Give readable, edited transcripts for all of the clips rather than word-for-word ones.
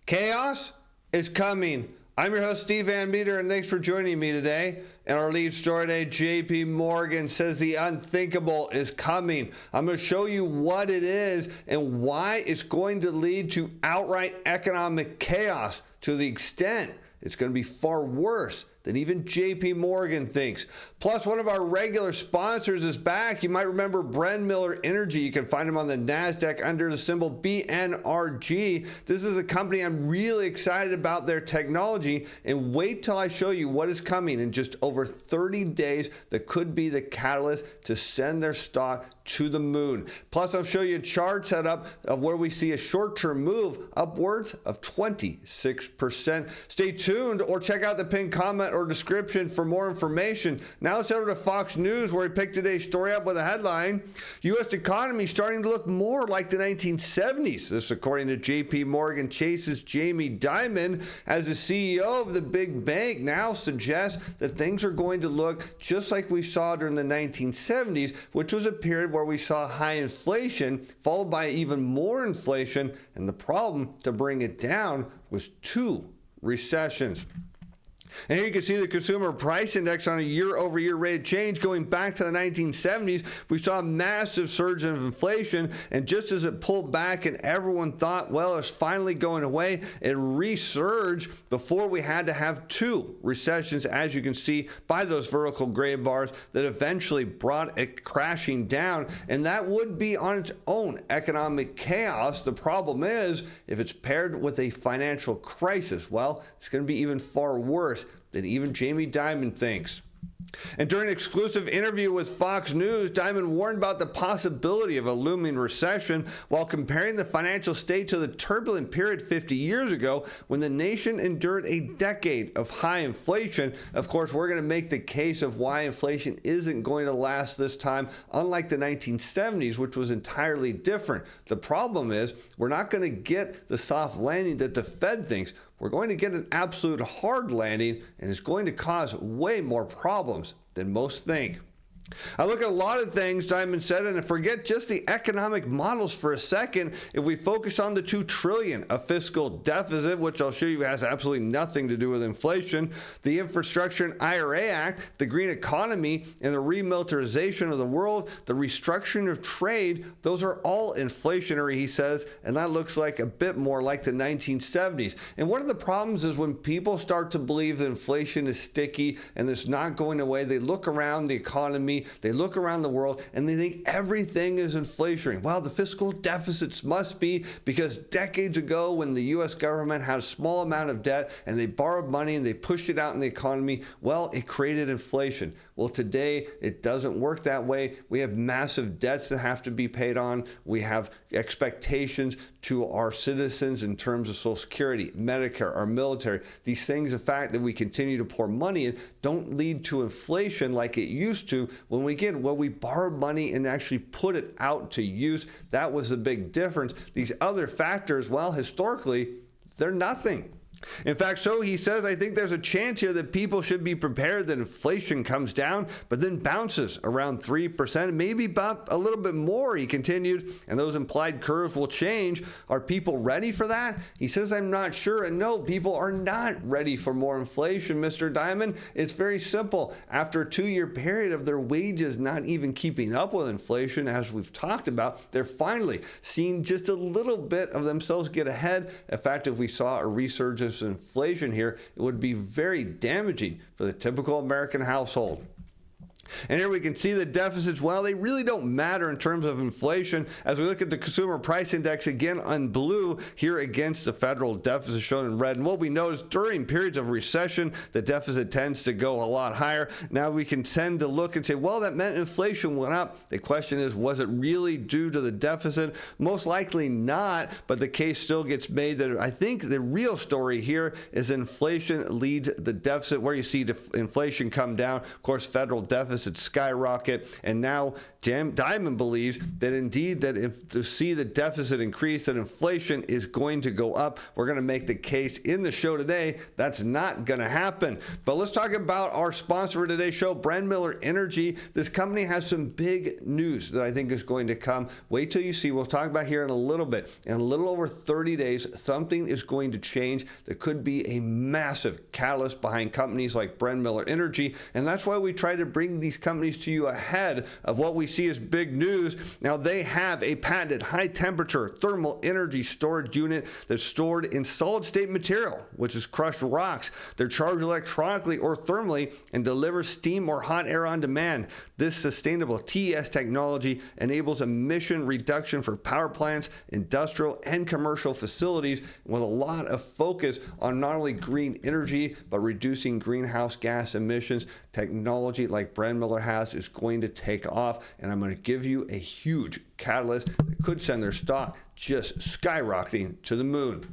Chaos is coming. I'm your host, Steve Van Metre, and thanks for joining me today. And our lead story today, JP Morgan says the unthinkable is coming. I'm going to show you what it is and why it's going to lead to outright economic chaos, to the extent it's going to be far worse than even JP Morgan thinks. Plus, one of our regular sponsors is back. You might remember Bren Miller Energy. You can find him on the NASDAQ under the symbol BNRG. This is a company I'm really excited about their technology, and wait till I show you what is coming in just over 30 days that could be the catalyst to send their stock to the moon. Plus, I'll show you a chart setup of where we see a short-term move upwards of 26%. Stay tuned or check out the pinned comment or description for more information. Now let's over to Fox News, where we picked today's story up with a headline: U.S. economy starting to look more like the 1970s. This according to JP Morgan Chase's Jamie Dimon, as the CEO of the big bank now suggests that things are going to look just like we saw during the 1970s, which was a period where we saw high inflation followed by even more inflation, and the problem to bring it down was 2 recessions. And here you can see the consumer price index on a year-over-year rate of change. Going back to the 1970s, we saw a massive surge of inflation, and just as it pulled back and everyone thought, well, it's finally going away, it resurged before we had to have 2 recessions, as you can see by those vertical gray bars, that eventually brought it crashing down. And that would be on its own economic chaos. The problem is, if it's paired with a financial crisis, well, it's going to be even far worse than even Jamie Dimon thinks. And during an exclusive interview with Fox News, Dimon warned about the possibility of a looming recession while comparing the financial state to the turbulent period 50 years ago when the nation endured a decade of high inflation. Of course, we're going to make the case of why inflation isn't going to last this time, unlike the 1970s, which was entirely different. The problem is we're not going to get the soft landing that the Fed thinks. We're going to get an absolute hard landing, and it's going to cause way more problems than most think. I look at a lot of things Dimon said, and forget just the economic models for a second. If we focus on the $2 trillion of fiscal deficit, which I'll show you has absolutely nothing to do with inflation, the Infrastructure and IRA Act, the green economy, and the remilitarization of the world, the restructuring of trade, those are all inflationary, he says, and that looks like a bit more like the 1970s. And one of the problems is when people start to believe that inflation is sticky and it's not going away, they look around the economy, they look around the world, and they think everything is inflationary. Well, the fiscal deficits must be because decades ago when the U.S. government had a small amount of debt and they borrowed money and they pushed it out in the economy, well, it created inflation. Well, today it doesn't work that way. We have massive debts that have to be paid on. We have expectations to our citizens in terms of Social Security, Medicare, our military. These things, the fact that we continue to pour money in, don't lead to inflation like it used to when we borrowed money and actually put it out to use. That was a big difference. These other factors, well, historically, they're nothing. In fact, so he says, I think there's a chance here that people should be prepared that inflation comes down, but then bounces around 3%, maybe about a little bit more, he continued, and those implied curves will change. Are people ready for that? He says, I'm not sure. And no, people are not ready for more inflation, Mr. Dimon. It's very simple. After a 2-year period of their wages not even keeping up with inflation, as we've talked about, they're finally seeing just a little bit of themselves get ahead. In fact, if we saw a resurgence inflation here, it would be very damaging for the typical American household. And here we can see the deficits. Well, they really don't matter in terms of inflation. As we look at the consumer price index again on blue here against the federal deficit shown in red. And what we notice during periods of recession, the deficit tends to go a lot higher. Now we can tend to look and say, well, that meant inflation went up. The question is, was it really due to the deficit? Most likely not, but the case still gets made that I think the real story here is inflation leads the deficit. Where you see inflation come down, of course, federal deficit deficits skyrocket. And now Diamond believes that indeed that if to see the deficit increase, that inflation is going to go up. We're going to make the case in the show today that's not going to happen. But let's talk about our sponsor for today's show, Brand Miller Energy. This company has some big news that I think is going to come. Wait till you see. We'll talk about here in a little bit. In a little over 30 days, something is going to change that could be a massive catalyst behind companies like Brand Miller Energy. And that's why we try to bring these companies to you ahead of what we see as big news. Now, they have a patented high temperature thermal energy storage unit that's stored in solid state material, which is crushed rocks. They're charged electronically or thermally and delivers steam or hot air on demand. This sustainable TES technology enables emission reduction for power plants, industrial and commercial facilities, with a lot of focus on not only green energy, but reducing greenhouse gas emissions. Technology like Brand Miller has is going to take off, and I'm going to give you a huge catalyst that could send their stock just skyrocketing to the moon.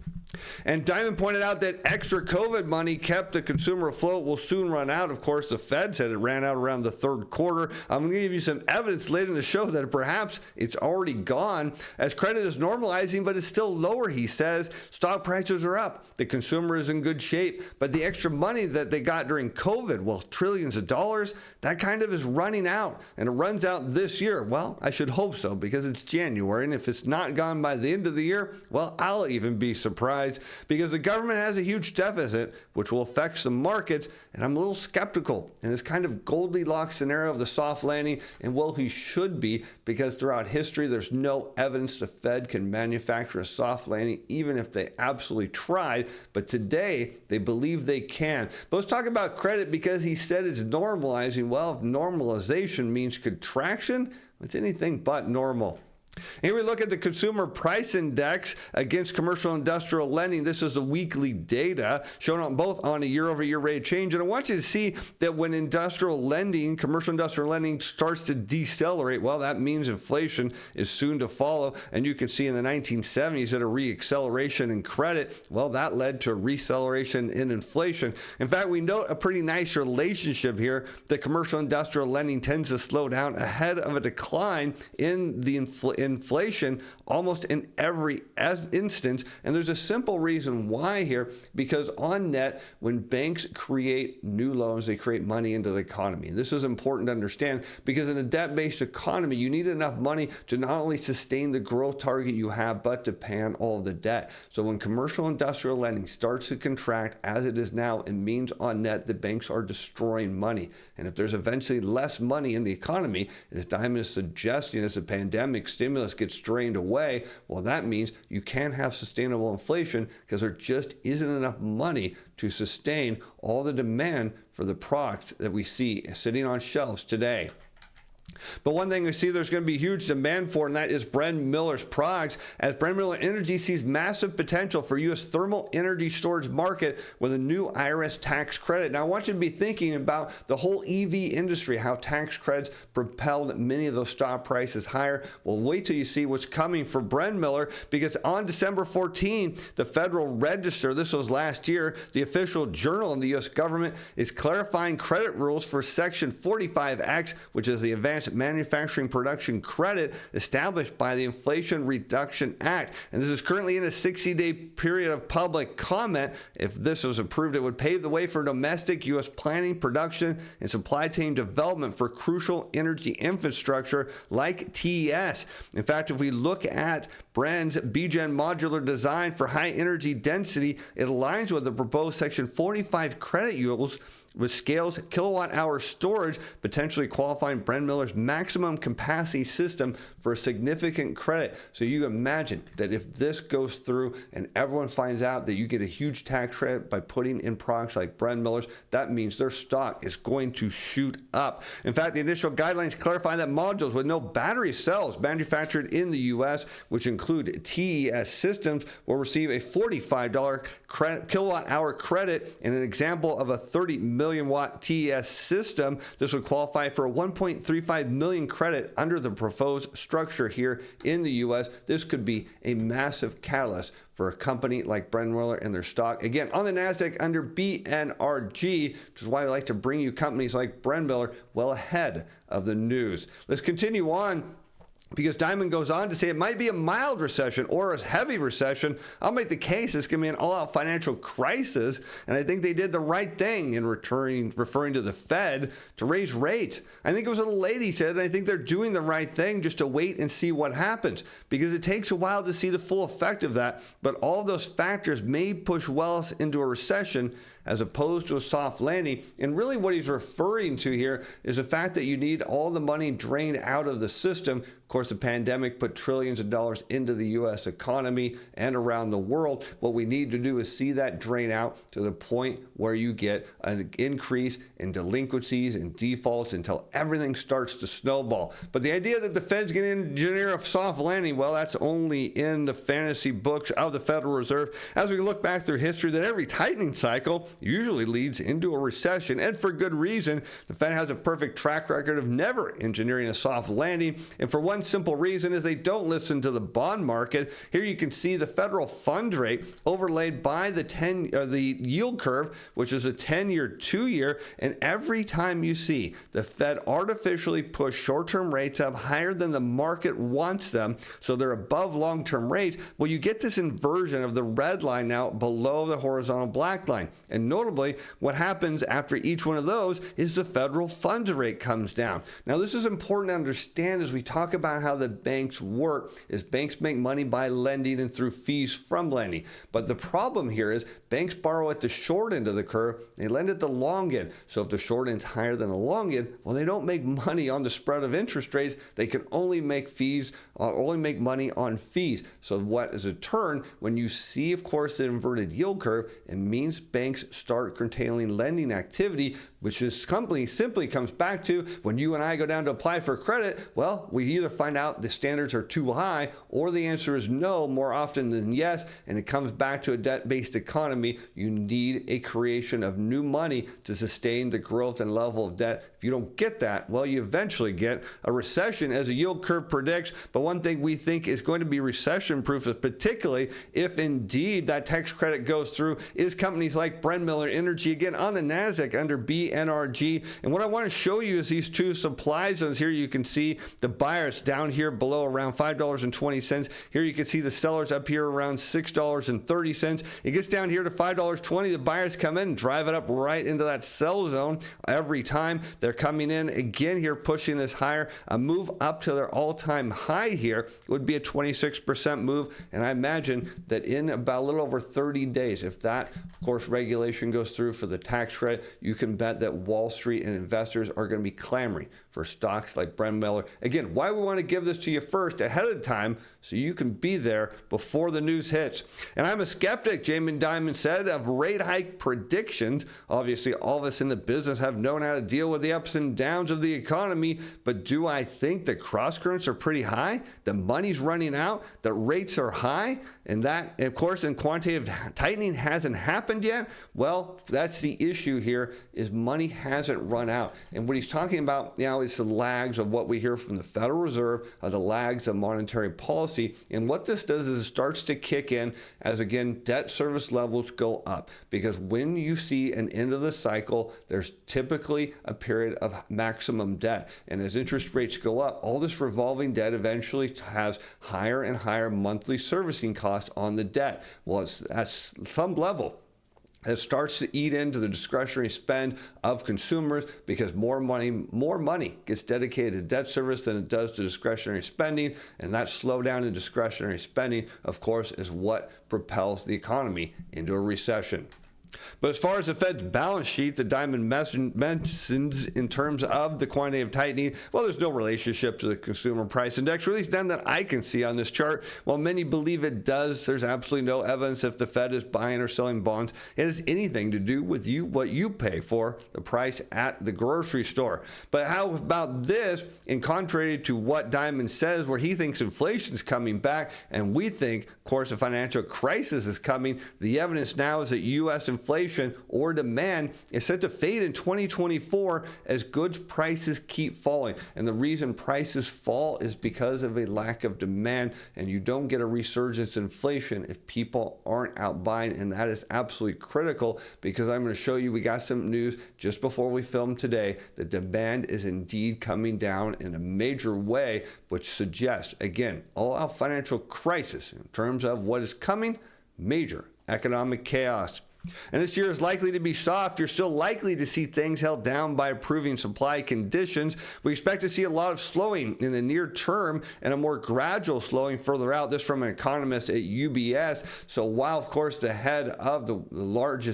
And Diamond pointed out that extra COVID money kept the consumer afloat will soon run out. Of course, the Fed said it ran out around the third quarter. I'm going to give you some evidence later in the show that perhaps it's already gone, as credit is normalizing, but it's still lower, he says. Stock prices are up. The consumer is in good shape, but the extra money that they got during COVID, well, trillions of dollars, that kind of is running out, and it runs out this year. Well, I should hope so, because it's January, and if it's not gone by the end of the year, well, I'll even be surprised, because the government has a huge deficit, which will affect some markets, and I'm a little skeptical in this kind of Goldilocks scenario of the soft landing, and well, he should be, because throughout history, there's no evidence the Fed can manufacture a soft landing, even if they absolutely tried, but today, they believe they can. But let's talk about credit, because he said it's normalizing. Well, if normalization means contraction, it's anything but normal. Here we look at the consumer price index against commercial industrial lending. This is the weekly data shown on both on a year-over-year rate of change. And I want you to see that when industrial lending, commercial industrial lending starts to decelerate, well, that means inflation is soon to follow. And you can see in the 1970s that a reacceleration in credit, well, that led to a receleration in inflation. In fact, we note a pretty nice relationship here that commercial industrial lending tends to slow down ahead of a decline in the inflation almost in every instance. And there's a simple reason why here, because on net, when banks create new loans, they create money into the economy. This is important to understand, because in a debt-based economy, you need enough money to not only sustain the growth target you have, but to pay on all of the debt. So when commercial industrial lending starts to contract, as it is now, it means on net the banks are destroying money. And if there's eventually less money in the economy, as Diamond is suggesting, as the pandemic stimulus gets drained away, well, that means you can't have sustainable inflation, because there just isn't enough money to sustain all the demand for the products that we see sitting on shelves today. But one thing we see there's going to be huge demand for, and that is Brand Miller's products, as Brand Miller Energy sees massive potential for U.S. thermal energy storage market with a new IRS tax credit. Now, I want you to be thinking about the whole EV industry, how tax credits propelled many of those stock prices higher. Well, wait till you see what's coming for Brand Miller, because on December 14, the Federal Register, this was last year, the official journal in the U.S. government, is clarifying credit rules for Section 45X, which is the Advanced Manufacturing Production Credit established by the Inflation Reduction Act. And this is currently in a 60-day period of public comment. If this was approved, it would pave the way for domestic U.S. planning, production, and supply chain development for crucial energy infrastructure like TES. In fact, if we look at Brand's BGen modular design for high energy density, it aligns with the proposed Section 45 credit rules, with scales kilowatt hour storage, potentially qualifying Brand Miller's maximum capacity system for a significant credit. So you imagine that if this goes through and everyone finds out that you get a huge tax credit by putting in products like Brand Miller's, that means their stock is going to shoot up. In fact, the initial guidelines clarify that modules with no battery cells manufactured in the U.S., which include TES systems, will receive a $45 kilowatt hour credit, and an example of a $30 million watt TES system. This would qualify for a 1.35 million credit under the proposed structure here in the U.S. This could be a massive catalyst for a company like Brennmiller and their stock. Again, on the NASDAQ under BNRG, which is why I like to bring you companies like Brennmiller well ahead of the news. Let's continue on, because Diamond goes on to say it might be a mild recession or a heavy recession. I'll make the case it's going to be an all-out financial crisis, and I think they did the right thing in referring to the Fed to raise rates. I think it was a lady said, and I think they're doing the right thing just to wait and see what happens, because it takes a while to see the full effect of that, but all of those factors may push wealth into a recession as opposed to a soft landing. And really what he's referring to here is the fact that you need all the money drained out of the system. Of course, the pandemic put trillions of dollars into the U.S. economy and around the world. What we need to do is see that drain out to the point where you get an increase in delinquencies and defaults until everything starts to snowball. But the idea that the Fed's going to engineer a soft landing, well, that's only in the fantasy books of the Federal Reserve. As we look back through history, that every tightening cycle usually leads into a recession, and for good reason. The Fed has a perfect track record of never engineering a soft landing, and for one simple reason is they don't listen to the bond market. Here you can see the federal funds rate overlaid by the yield curve, which is a 10-year, 2-year, and every time you see the Fed artificially push short-term rates up higher than the market wants them, so they're above long-term rates, well, you get this inversion of the red line now below the horizontal black line. And notably, what happens after each one of those is the federal funds rate comes down. Now, this is important to understand as we talk about how the banks work, is banks make money by lending and through fees from lending. But the problem here is banks borrow at the short end of the curve, they lend at the long end. So if the short end's higher than the long end, well, they don't make money on the spread of interest rates. They can only make money on fees. So what is a turn? When you see, of course, the inverted yield curve, it means banks start curtailing lending activity, which this company simply comes back to when you and I go down to apply for credit. Well, we either find out the standards are too high, or the answer is no more often than yes, and it comes back to a debt-based economy. You need a creation of new money to sustain the growth and level of debt. If you don't get that, well, you eventually get a recession, as a yield curve predicts. But one thing we think is going to be recession-proof, particularly if indeed that tax credit goes through, is companies like Brennmiller Energy, again on the NASDAQ under BNRG. And what I want to show you is these two supply zones. Here you can see the buyers down here below around $5.20. Here you can see the sellers up here around $6.30. It gets down here to $5.20. The buyers come in and drive it up right into that sell zone every time. They're coming in again here, pushing this higher. A move up to their all-time high here would be a 26% move. And I imagine that in about a little over 30 days, if that, of course, regulation goes through for the tax credit, you can bet that Wall Street and investors are going to be clamoring for stocks like Brennmiller. Again, why we want to give this to you first ahead of time so you can be there before the news hits. And I'm a skeptic, Jamie Dimon said, of rate hike predictions. Obviously, all of us in the business have known how to deal with the ups and downs of the economy, but do I think the cross currents are pretty high? The money's running out, the rates are high, and that, of course, in quantitative tightening hasn't happened yet. Well, that's the issue here, is money hasn't run out. And what he's talking about now is the lags of what we hear from the Federal Reserve, the lags of monetary policy. And what this does is it starts to kick in as, again, debt service levels go up. Because when you see an end of the cycle, there's typically a period of maximum debt. And as interest rates go up, all this revolving debt eventually has higher and higher monthly servicing costs on the debt. Well, it's at some level, it starts to eat into the discretionary spend of consumers, because more money gets dedicated to debt service than it does to discretionary spending. And that slowdown in discretionary spending, of course, is what propels the economy into a recession. But as far as the Fed's balance sheet that Diamond mentions in terms of the quantitative tightening, well, there's no relationship to the consumer price index, or at least none that I can see on this chart. While many believe it does, there's absolutely no evidence if the Fed is buying or selling bonds. It has anything to do with what you pay for, the price at the grocery store. But how about this, in contrary to what Diamond says, where he thinks inflation is coming back, and we think, of course, a financial crisis is coming? The evidence now is that U.S. inflation inflation or demand is set to fade in 2024 as goods prices keep falling. And the reason prices fall is because of a lack of demand, and you don't get a resurgence in inflation if people aren't out buying. And that is absolutely critical, because I'm going to show you, we got some news just before we filmed today that demand is indeed coming down in a major way, which suggests, again, all out financial crisis in terms of what is coming, major economic chaos. And this year is likely to be soft. You're still likely to see things held down by improving supply conditions. We expect to see a lot of slowing in the near term and a more gradual slowing further out. This from an economist at UBS. So while, of course, the head of the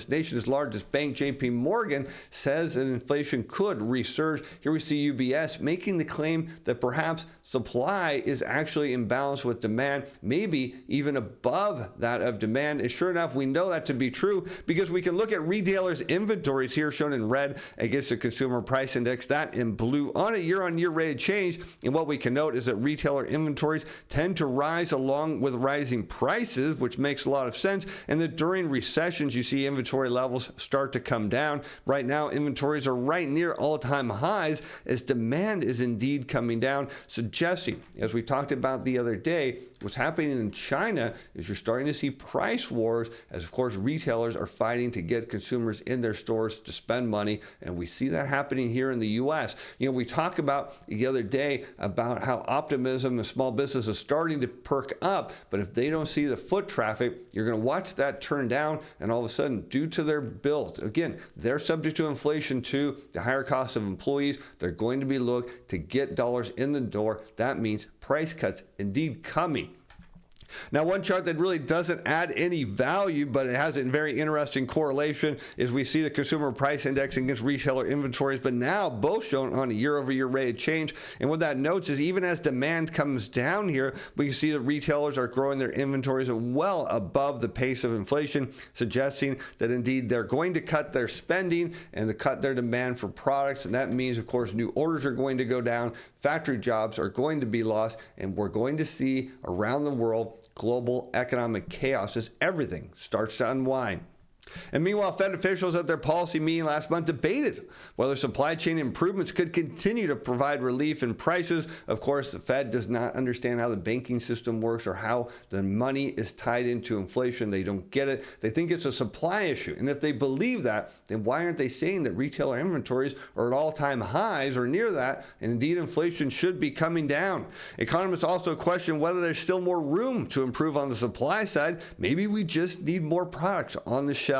nation's largest bank, JP Morgan, says that inflation could resurge, here we see UBS making the claim that perhaps supply is actually in balance with demand, maybe even above that of demand. And sure enough, we know that to be true, because we can look at retailers' inventories here shown in red against the consumer price index, that in blue, on a year-on-year rate of change. And what we can note is that retailer inventories tend to rise along with rising prices, which makes a lot of sense, and that during recessions you see inventory levels start to come down. Right now, inventories are right near all-time highs as demand is indeed coming down, suggesting, as we talked about the other day, what's happening in China is you're starting to see price wars as, of course, retailers are fighting to get consumers in their stores to spend money. And we see that happening here in the U.S. You know, we talked about the other day about how optimism of small business is starting to perk up. But if they don't see the foot traffic, you're going to watch that turn down. And all of a sudden, due to their bills, again, they're subject to inflation too, the higher cost of employees, they're going to be looked to get dollars in the door. That means price cuts indeed coming. Now, one chart that really doesn't add any value, but it has a very interesting correlation, is we see the consumer price index against retailer inventories, but now both shown on a year-over-year rate of change. And what that notes is even as demand comes down here, we can see that retailers are growing their inventories well above the pace of inflation, suggesting that indeed they're going to cut their spending and to cut their demand for products. And that means, of course, new orders are going to go down, factory jobs are going to be lost, and we're going to see around the world global economic chaos as everything starts to unwind. And meanwhile, Fed officials at their policy meeting last month debated whether supply chain improvements could continue to provide relief in prices. Of course, the Fed does not understand how the banking system works or how the money is tied into inflation. They don't get it. They think it's a supply issue. And if they believe that, then why aren't they saying that retailer inventories are at all-time highs or near that, and indeed inflation should be coming down? Economists also question whether there's still more room to improve on the supply side. Maybe we just need more products on the shelf.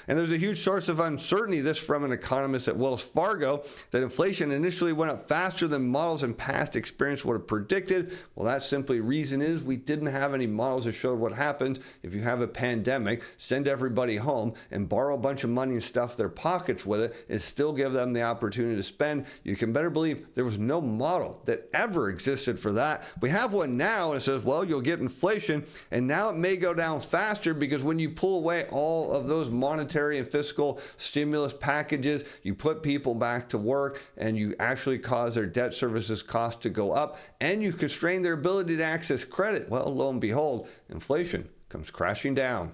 And there's a huge source of uncertainty, this from an economist at Wells Fargo, that inflation initially went up faster than models in past experience would have predicted. Well, that simply reason is we didn't have any models that showed what happens if you have a pandemic, send everybody home and borrow a bunch of money and stuff their pockets with it and still give them the opportunity to spend. You can better believe there was no model that ever existed for that. We have one now, and it says, well, you'll get inflation, and now it may go down faster because when you pull away all of those monetary and fiscal stimulus packages, you put people back to work and you actually cause their debt services costs to go up and you constrain their ability to access credit. Well, lo and behold, inflation comes crashing down.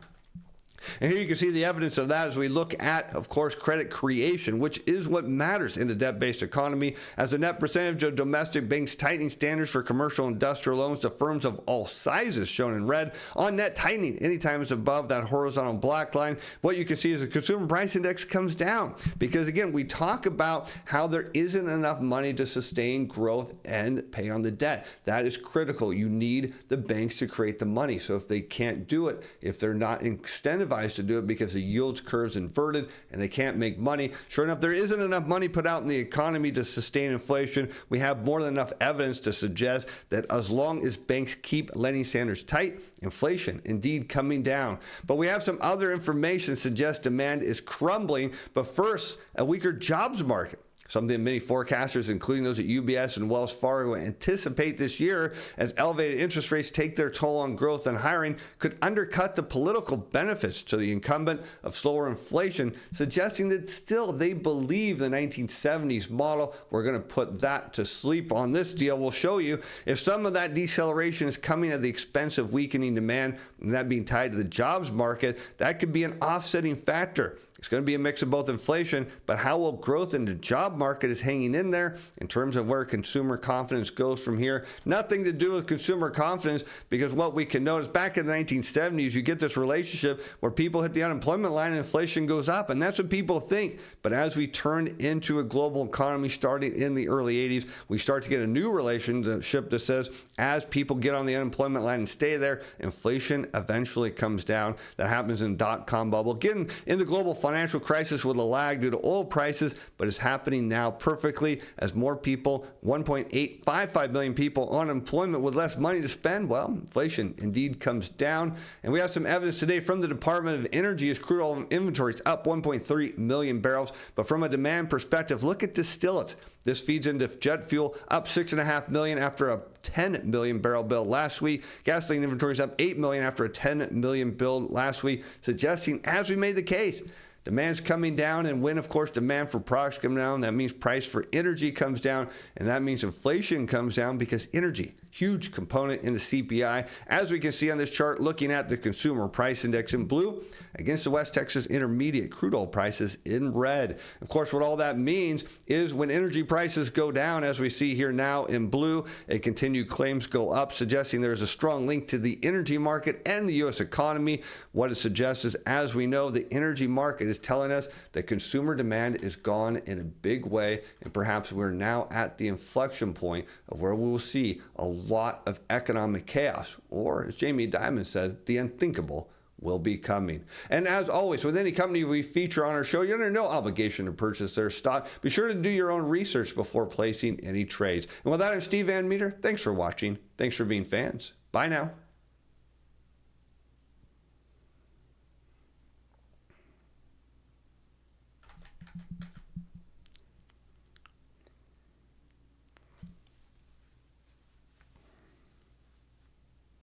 And here you can see the evidence of that as we look at, of course, credit creation, which is what matters in a debt-based economy, as the net percentage of domestic banks tightening standards for commercial and industrial loans to firms of all sizes, shown in red. On net tightening, anytime it's above that horizontal black line, what you can see is the consumer price index comes down. Because again, we talk about how there isn't enough money to sustain growth and pay on the debt. That is critical. You need the banks to create the money. So if they can't do it, if they're not incentivized to do it because the yield curve's inverted and they can't make money, sure enough, there isn't enough money put out in the economy to sustain inflation. We have more than enough evidence to suggest that as long as banks keep lending standards tight, inflation indeed coming down. But we have some other information that suggests demand is crumbling. But first, a weaker jobs market. something many forecasters, including those at UBS and Wells Fargo, anticipate this year as elevated interest rates take their toll on growth and hiring could undercut the political benefits to the incumbent of slower inflation, suggesting that still they believe the 1970s model. We're going to put that to sleep on this deal. We'll show you if some of that deceleration is coming at the expense of weakening demand, and that being tied to the jobs market, that could be an offsetting factor. It's going to be a mix of both inflation, but how well growth in the job market is hanging in there in terms of where consumer confidence goes from here. Nothing to do with consumer confidence, because what we can notice back in the 1970s, you get this relationship where people hit the unemployment line and inflation goes up, and that's what people think. But as we turn into a global economy starting in the early 80s, we start to get a new relationship that says as people get on the unemployment line and stay there, inflation eventually comes down. That happens in the dot-com bubble, getting in the global financial crisis with a lag due to oil prices, but it's happening now perfectly as more people, 1.855 million people on unemployment with less money to spend. Well, inflation indeed comes down. And we have some evidence today from the Department of Energy as crude oil inventories up 1.3 million barrels. But from a demand perspective, look at distillates. This feeds into jet fuel, up 6.5 million after a 10 million barrel build last week. Gasoline inventories up 8 million after a 10 million build last week, suggesting, as we made the case, demand's coming down, and when, of course, demand for products come down, that means price for energy comes down, and that means inflation comes down because energy, huge component in the CPI. As we can see on this chart, looking at the consumer price index in blue against the West Texas Intermediate crude oil prices in red. Of course, what all that means is when energy prices go down, as we see here now in blue, a continued claims go up, suggesting there's a strong link to the energy market and the U.S. economy. What it suggests is, as we know, the energy market is telling us that consumer demand is gone in a big way, and perhaps we're now at the inflection point of where we will see a lot of economic chaos, or as Jamie Dimon said, the unthinkable will be coming. And as always, with any company we feature on our show, you're under no obligation to purchase their stock. Be sure to do your own research before placing any trades. And with that, I'm Steve Van Metre. Thanks for watching. Thanks for being fans. Bye now.